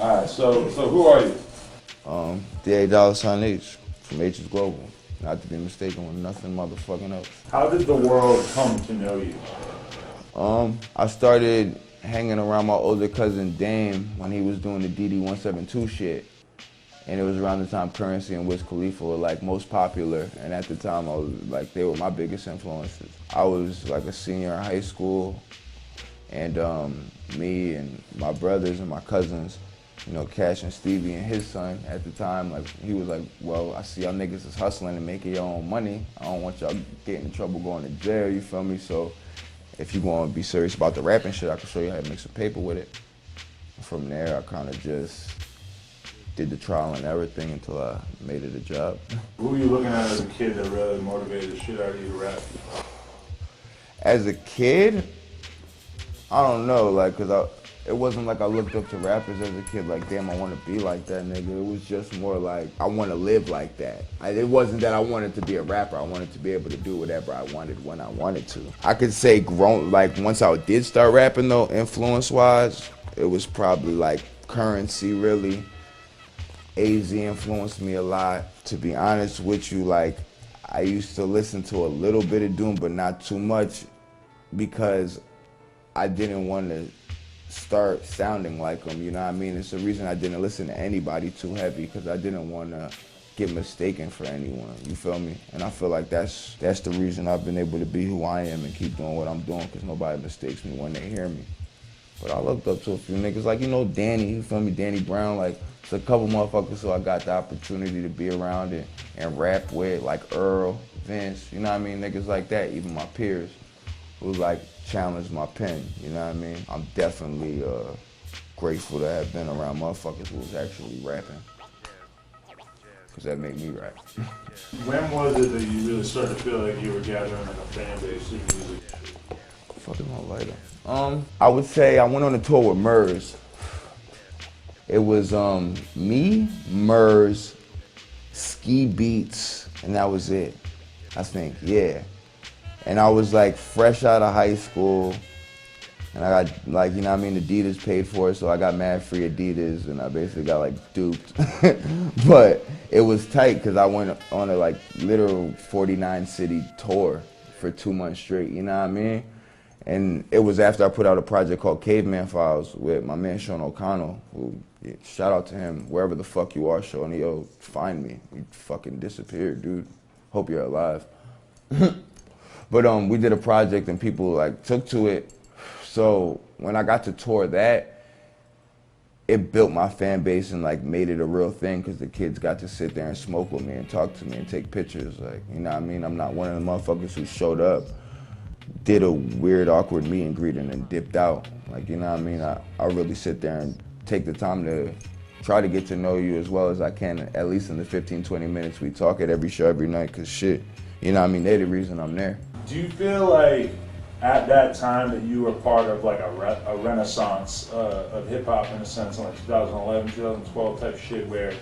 All right, so who are you? DA Dollar Sign H from H's Global. Not to be mistaken with nothing motherfucking else. How did the world come to know you? I started hanging around my older cousin Dame when he was doing the DD172 shit. And it was around the time Currency and Wiz Khalifa were like most popular. And at the time I was like, they were my biggest influences. I was like a senior in high school, and me and my brothers and my cousins, you know, Cash and Stevie and his son at the time, like he was like, well, I see y'all niggas is hustling and making your own money. I don't want y'all getting in trouble going to jail, you feel me? So if you want to be serious about the rapping shit, I can show you how to make some paper with it. From there, I kind of just did the trial and error thing until I made it a job. Who were you looking at as a kid that really motivated the shit out of you to rap? As a kid, I don't know, like, it wasn't like I looked up to rappers as a kid, like, damn, I want to be like that nigga. It was just more like, I want to live like that. It wasn't that I wanted to be a rapper. I wanted to be able to do whatever I wanted when I wanted to. I could say like, once I did start rapping though, influence-wise, it was probably like Currency, really. AZ influenced me a lot. To be honest with you, like, I used to listen to a little bit of Doom, but not too much, because I didn't want to start sounding like him, you know what I mean? It's the reason I didn't listen to anybody too heavy, because I didn't want to get mistaken for anyone, you feel me? And I feel like that's the reason I've been able to be who I am and keep doing what I'm doing, because nobody mistakes me when they hear me. But I looked up to a few niggas, like, you know, Danny, you feel me? Danny Brown, like, it's a couple motherfuckers who I got the opportunity to be around and rap with, like Earl, Vince, you know what I mean? Niggas like that, even my peers, who like challenged my pen, you know what I mean? I'm definitely grateful to have been around motherfuckers who was actually rapping, because that made me rap. When was it that you really started to feel like you were gathering like a fan base through music? Fucking my lighter. I would say I went on a tour with Murs. It was me, Murs, Ski Beats, and that was it, I think, yeah. And I was like fresh out of high school, and I got, like, you know what I mean, Adidas paid for it, so I got mad free Adidas, and I basically got like duped. But it was tight, because I went on a like literal 49 city tour for 2 months straight, you know what I mean? And it was after I put out a project called Caveman Files with my man Sean O'Connell, who, shout out to him, wherever the fuck you are, Sean, yo, find me. You fucking disappeared, dude. Hope you're alive. But we did a project and people like took to it. So when I got to tour that, it built my fan base and like made it a real thing, because the kids got to sit there and smoke with me and talk to me and take pictures. Like, you know what I mean? I'm not one of the motherfuckers who showed up, did a weird, awkward meet and greet and then dipped out. Like, you know what I mean? I really sit there and take the time to try to get to know you as well as I can, at least in the 15, 20 minutes we talk at every show every night, because shit, you know what I mean? They're the reason I'm there. Do you feel like at that time that you were part of like a renaissance of hip hop, in a sense, in like 2011, 2012 type shit, where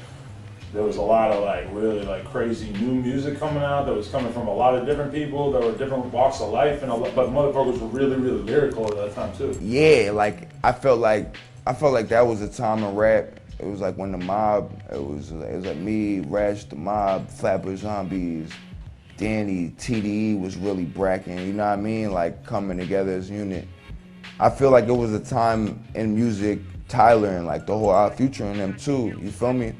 there was a lot of like really like crazy new music coming out that was coming from a lot of different people that were different walks of life, and but motherfuckers were really, really lyrical at that time too? Yeah, like I felt like that was a time in rap. It was like when the Mob, it was like me, Raj the Mob, Flatbush Zombies, Danny, TDE was really bracking, you know what I mean? Like coming together as a unit. I feel like it was a time in music, Tyler and like the whole Odd Future and them too, you feel me?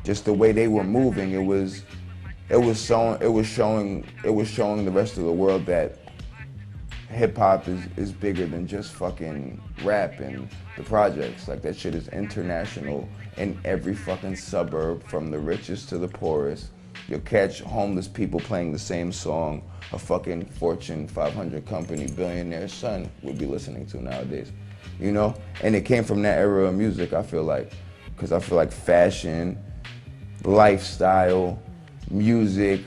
Just the way they were moving, it was showing the rest of the world that hip hop is bigger than just fucking rap and the projects. Like, that shit is international in every fucking suburb, from the richest to the poorest. You'll catch homeless people playing the same song a fucking Fortune 500 company billionaire's son would be listening to nowadays, you know? And it came from that era of music, I feel like, because I feel like fashion, lifestyle, music,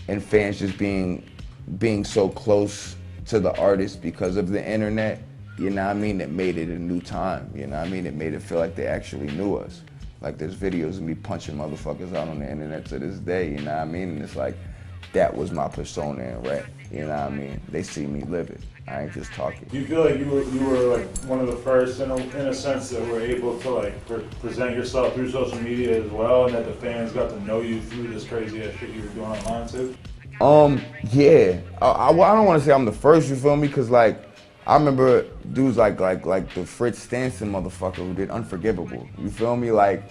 and fans just being so close to the artist because of the internet, you know what I mean? It made it a new time, you know what I mean? It made it feel like they actually knew us. Like, there's videos of me punching motherfuckers out on the internet to this day, you know what I mean? And it's like, that was my persona in rap. You know what I mean? They see me live it. I ain't just talking. Do you feel like you were like one of the first in a sense that were able to like present yourself through social media as well, and that the fans got to know you through this crazy ass shit you were doing online too? Yeah. I don't want to say I'm the first, you feel me? Cause like, I remember dudes like the Fritz Stanson motherfucker who did Unforgivable. You feel me? Like,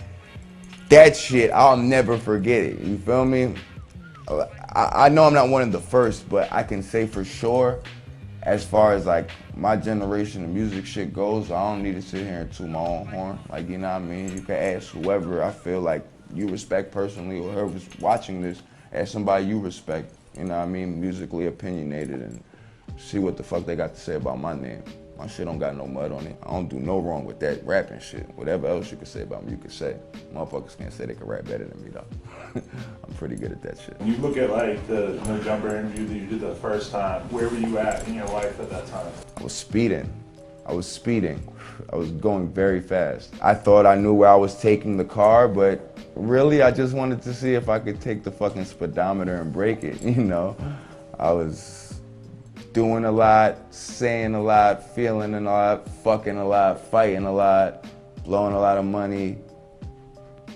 that shit, I'll never forget it. You feel me? I know I'm not one of the first, but I can say for sure, as far as like my generation of music shit goes, I don't need to sit here and toot my own horn. Like, you know what I mean? You can ask whoever I feel like you respect personally, or whoever's watching this, ask somebody you respect, you know what I mean, musically opinionated, and see what the fuck they got to say about my name. My shit don't got no mud on it. I don't do no wrong with that rapping shit. Whatever else you could say about me, you could say. Motherfuckers can't say they can rap better than me though. I'm pretty good at that shit. When you look at like the No Jumper interview that you did the first time, where were you at in your life at that time? I was speeding. I was going very fast. I thought I knew where I was taking the car, but really I just wanted to see if I could take the fucking speedometer and break it, you know? I was doing a lot, saying a lot, feeling a lot, fucking a lot, fighting a lot, blowing a lot of money,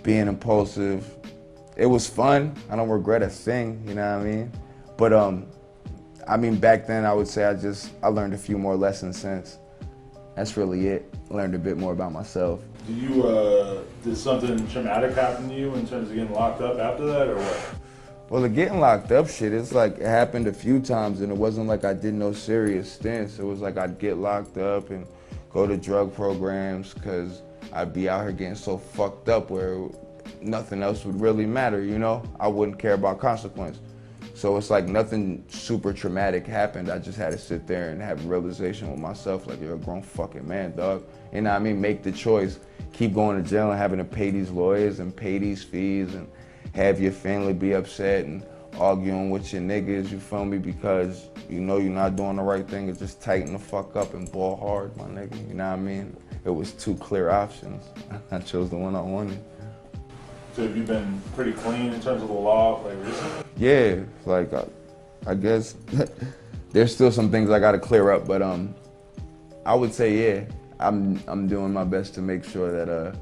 being impulsive. It was fun. I don't regret a thing, you know what I mean? But I mean, back then I would say I learned a few more lessons since. That's really it. Learned a bit more about myself. Did something traumatic happen to you in terms of getting locked up after that, or what? Well, the getting locked up shit, it's like it happened a few times, and it wasn't like I did no serious stints. It was like I'd get locked up and go to drug programs because I'd be out here getting so fucked up where nothing else would really matter, you know? I wouldn't care about consequence. So it's like nothing super traumatic happened. I just had to sit there and have a realization with myself, like, you're a grown fucking man, dog. You know what I mean? Make the choice. Keep going to jail and having to pay these lawyers and pay these fees and have your family be upset and arguing with your niggas, you feel me? Because you know you're not doing the right thing. It's just tighten the fuck up and ball hard, my nigga. You know what I mean? It was two clear options. I chose the one I wanted. So have you been pretty clean in terms of the law, like recently? Yeah, like I guess there's still some things I gotta clear up, but I would say yeah, I'm doing my best to make sure that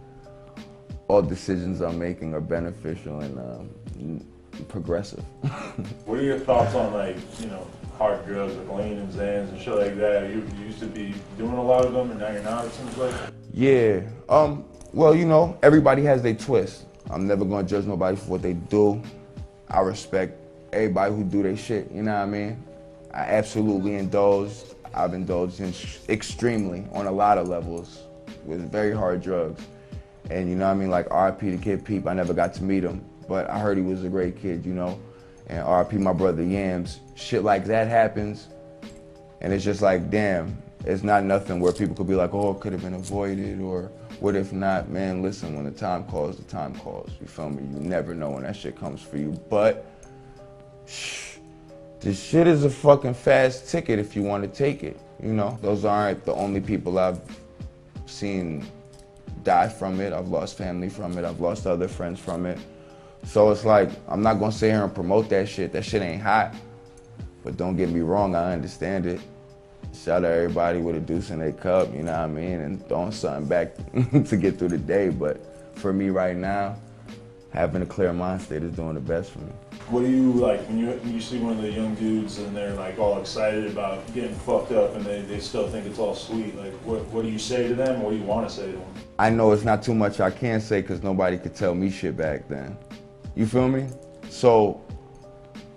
all decisions I'm making are beneficial and progressive. What are your thoughts on like, you know, hard drugs like lean and Xans and shit like that? You used to be doing a lot of them and now you're not, it seems like? Yeah, well, you know, everybody has their twist. I'm never gonna judge nobody for what they do. I respect everybody who do their shit, you know what I mean? I absolutely indulged. I've indulged in extremely on a lot of levels with very hard drugs. And you know what I mean, like RIP to Kid Peep, I never got to meet him, but I heard he was a great kid, you know? And RIP my brother Yams, shit like that happens, and it's just like, damn, it's not nothing where people could be like, oh, it could have been avoided, or what if not? Man, listen, when the time calls, the time calls, you feel me? You never know when that shit comes for you, but this shit is a fucking fast ticket if you want to take it, you know? Those aren't the only people I've seen die from it. I've lost family from it. I've lost other friends from it. So it's like, I'm not gonna sit here and promote that shit. That shit ain't hot. But don't get me wrong, I understand it. Shout out everybody with a deuce in their cup, you know what I mean? And throwing something back to get through the day. But for me right now, having a clear mind state is doing the best for me. What do you like when you see one of the young dudes and they're like all excited about getting fucked up and they still think it's all sweet? Like what do you say to them, or what do you want to say to them? I know it's not too much I can say because nobody could tell me shit back then. You feel me? So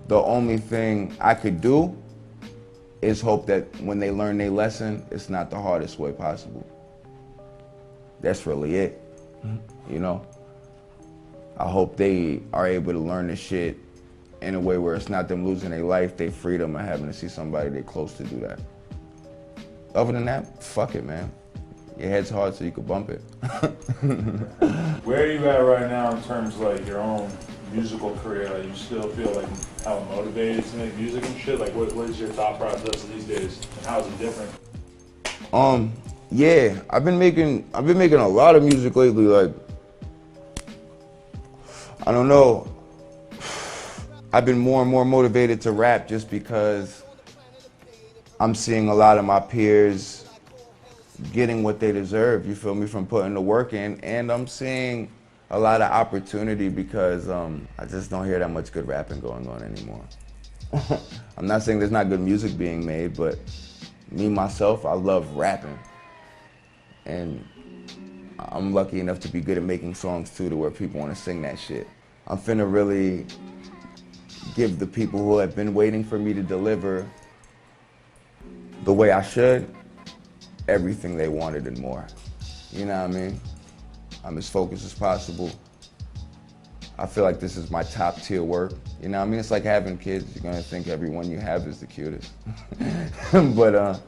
the only thing I could do is hope that when they learn their lesson, it's not the hardest way possible. That's really it, you know? I hope they are able to learn this shit in a way where it's not them losing their life, their freedom, and having to see somebody they close to do that. Other than that, fuck it, man. Your head's hard so you can bump it. Where are you at right now in terms of like your own musical career? Like, you still feel like how motivated to make music and shit? Like what is your thought process these days, and how is it different? Yeah, I've been making a lot of music lately. Like, I don't know. I've been more and more motivated to rap just because I'm seeing a lot of my peers getting what they deserve, you feel me, from putting the work in, and I'm seeing a lot of opportunity because I just don't hear that much good rapping going on anymore. I'm not saying there's not good music being made, but me, myself, I love rapping. And I'm lucky enough to be good at making songs too, to where people want to sing that shit. I'm finna really give the people who have been waiting for me to deliver the way I should, everything they wanted and more. You know what I mean? I'm as focused as possible. I feel like this is my top tier work. You know what I mean? It's like having kids. You're gonna think everyone you have is the cutest. But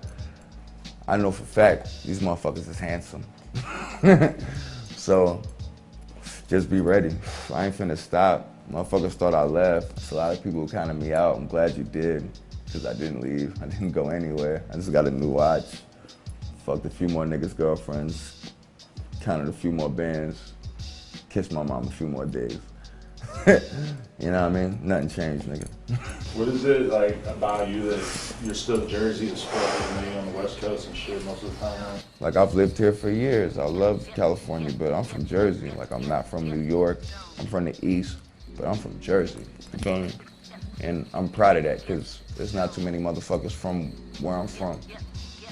I know for a fact, these motherfuckers is handsome. So, just be ready. I ain't finna stop. Motherfuckers thought I left. So a lot of people counted me out. I'm glad you did, because I didn't leave. I didn't go anywhere. I just got a new watch. Fucked a few more niggas' girlfriends. Counted a few more bands. Kissed my mom a few more days. You know what I mean? Nothing changed, nigga. What is it like about you that you're still Jersey as fuck, even though you're on the West Coast and shit most of the time now? Like, I've lived here for years. I love California, but I'm from Jersey. Like, I'm not from New York. I'm from the East, but I'm from Jersey. You feel me? And I'm proud of that, because there's not too many motherfuckers from where I'm from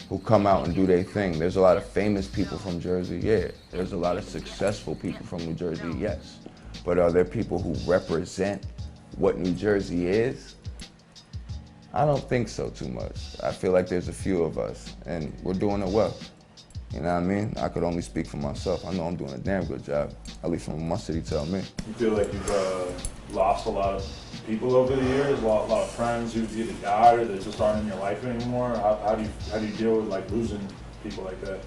who come out and do their thing. There's a lot of famous people from Jersey, yeah. There's a lot of successful people from New Jersey, yes. But are there people who represent what New Jersey is? I don't think so too much. I feel like there's a few of us, and we're doing it well. You know what I mean? I could only speak for myself. I know I'm doing a damn good job, at least from what my city tell me. You feel like you've lost a lot of people over the years, a lot of friends who've either died or that just aren't in your life anymore? How do you deal with like losing people like that?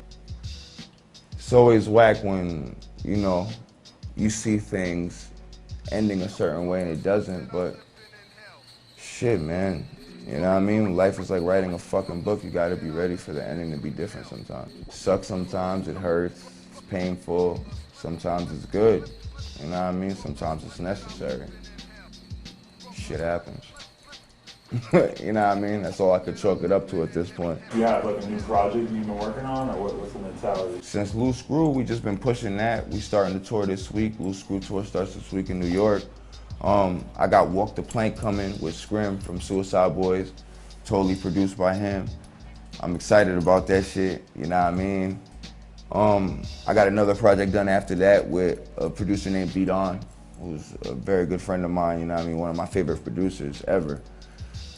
It's always whack when, you know, you see things ending a certain way and it doesn't, but shit, man. You know what I mean? Life is like writing a fucking book. You gotta be ready for the ending to be different sometimes. It sucks sometimes, it hurts, it's painful. Sometimes it's good. You know what I mean? Sometimes it's necessary. Shit happens. You know what I mean? That's all I could chalk it up to at this point. Do you have like a new project you've been working on, or what's the mentality? Since Loose Screw, we just been pushing that. We starting the tour this week. Loose Screw tour starts this week in New York. I got Walk the Plank coming with Scrim from Suicide Boys, totally produced by him. I'm excited about that shit, you know what I mean? I got another project done after that with a producer named Beat On, who's a very good friend of mine, you know what I mean? One of my favorite producers ever.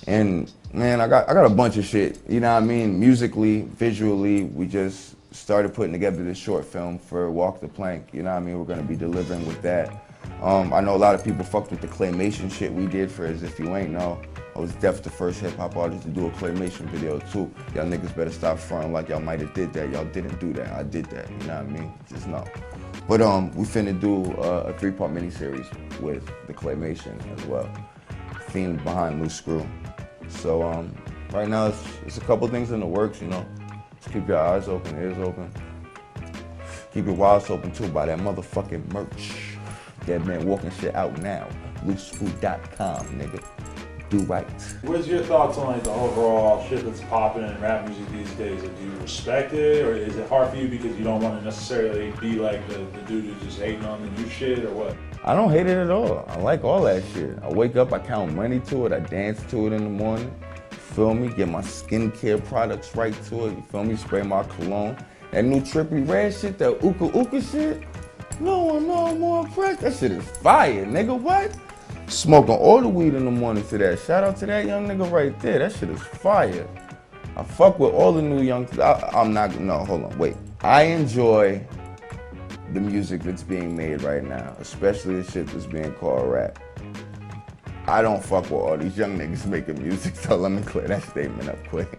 And man, I got a bunch of shit, you know what I mean? Musically, visually, we just started putting together this short film for Walk the Plank, you know what I mean? We're gonna be delivering with that. I know a lot of people fucked with the claymation shit we did for As If You Ain't Know. I was definitely the first hip hop artist to do a claymation video too. Y'all niggas better stop fronting like y'all might have did that. Y'all didn't do that, I did that, you know what I mean? Just know. But we finna do a 3-part miniseries with the claymation as well, themed behind Loose Screw. So right now it's a couple things in the works, you know. Just keep your eyes open, ears open. Keep your wallets open too, buy that motherfucking merch. Dead Man Walking shit out now. LooseScrew.com, nigga. Do right. What's your thoughts on like the overall shit that's popping in rap music these days? Like, do you respect it, or is it hard for you because you don't want to necessarily be like the dude who's just hating on the new shit, or what? I don't hate it at all. I like all that shit. I wake up, I count money to it, I dance to it in the morning. You feel me? Get my skincare products right to it. You feel me? Spray my cologne. That new Trippie Redd shit, that Uka Uka shit. No, I'm more impressed. That shit is fire, nigga. What? Smoking all the weed in the morning to that. Shout out to that young nigga right there. That shit is fire. I fuck with all the new young. Hold on, wait. I enjoy the music that's being made right now, especially the shit that's being called rap. I don't fuck with all these young niggas making music, so let me clear that statement up quick.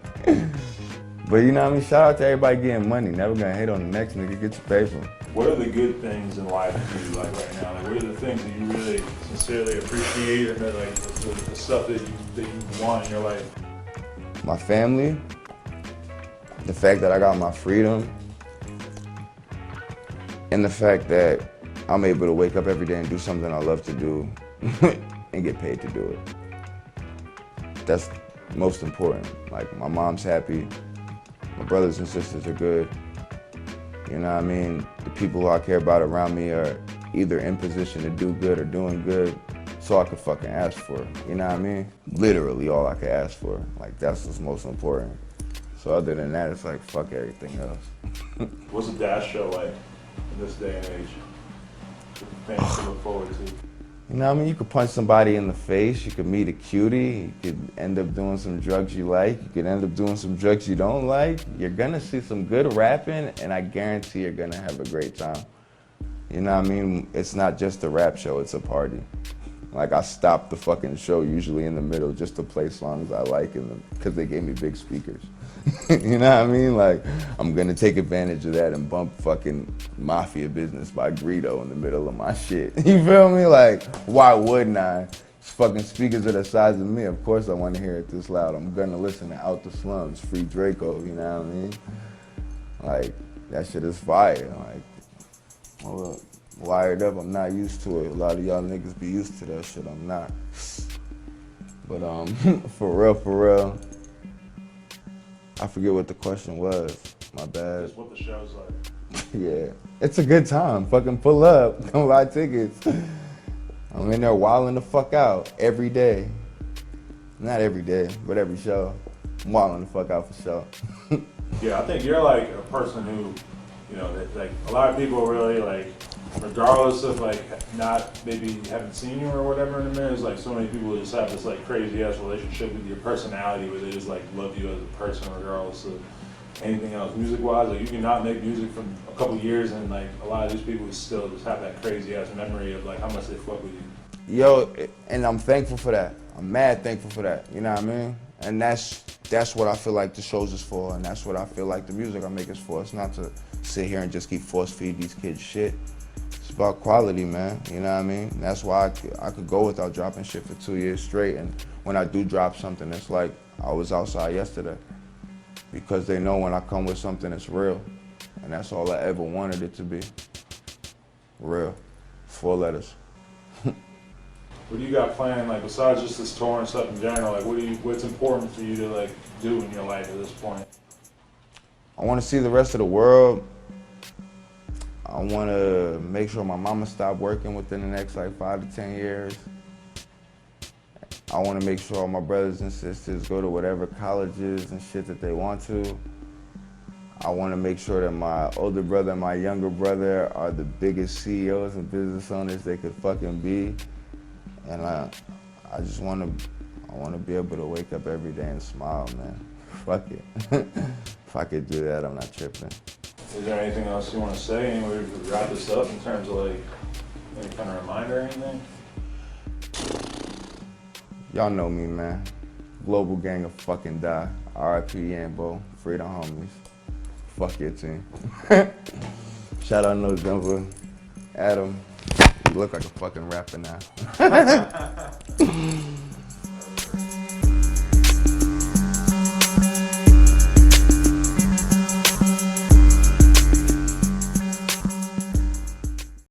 But you know what I mean? Shout out to everybody getting money. Never gonna hate on the next nigga. Get your paper. What are the good things in life that you like right now? Like, what are the things that you really sincerely appreciate, and that like the stuff that you want in your life? My family, the fact that I got my freedom, and the fact that I'm able to wake up every day and do something I love to do. and get paid to do it. That's most important. Like, my mom's happy, my brothers and sisters are good. You know what I mean? The people who I care about around me are either in position to do good or doing good, so I could fucking ask for it. You know what I mean? Literally all I could ask for. Like, that's what's most important. So other than that, it's like, fuck everything else. What's a Dash show like in this day and age? What fans to look forward to? You know what I mean? You could punch somebody in the face, you could meet a cutie, you could end up doing some drugs you like, you could end up doing some drugs you don't like. You're gonna see some good rapping, and I guarantee you're gonna have a great time. You know what I mean? It's not just a rap show, it's a party. Like, I stop the fucking show usually in the middle just to play songs I like because they gave me big speakers. You know what I mean? Like, I'm gonna take advantage of that and bump fucking Mafia Business by Greedo in the middle of my shit. You feel me? Like, why wouldn't I? It's fucking speakers are the size of me. Of course I want to hear it this loud. I'm gonna listen to Out the Slums, Free Draco, you know what I mean? Like, that shit is fire. Like, well, wired up, I'm not used to it. A lot of y'all niggas be used to that shit, I'm not. But for real, I forget what the question was. My bad. Just what the show's like. Yeah, it's a good time. Fucking pull up, come buy tickets. I'm in there wilding the fuck out every day. Not every day, but every show. I'm wilding the fuck out for sure. Yeah, I think you're like a person who, you know, that, like a lot of people really like, regardless of like not maybe haven't seen you or whatever in a minute, it's like so many people just have this like crazy ass relationship with your personality where they just like love you as a person regardless of anything else. Music wise, like you can not make music for a couple years and like a lot of these people still just have that crazy ass memory of like how much they fuck with you. Yo, and I'm thankful for that. I'm mad thankful for that, you know what I mean? And that's what I feel like the shows is for, and that's what I feel like the music I make is for. It's not to sit here and just keep force feed these kids shit. It's about quality, man, you know what I mean? That's why I could go without dropping shit for 2 years straight, and when I do drop something, it's like I was outside yesterday. Because they know when I come with something, it's real. And that's all I ever wanted it to be. Real. 4 letters. What do you got planned, like besides just this tour and stuff in general, like what's important for you to like do in your life at this point? I want to see the rest of the world. I want to make sure my mama stop working within the next like 5 to 10 years. I want to make sure all my brothers and sisters go to whatever colleges and shit that they want to. I want to make sure that my older brother and my younger brother are the biggest CEOs and business owners they could fucking be. And I just want to be able to wake up every day and smile, man. Fuck it. If I could do that, I'm not tripping. Is there anything else you want to say? Any way we could wrap this up in terms of like any kind of reminder or anything? Y'all know me, man. Global gang of fucking die. R.I.P. Yambo. Free the homies. Fuck your team. Shout out No Jumper. Adam. You look like a fucking rapper now.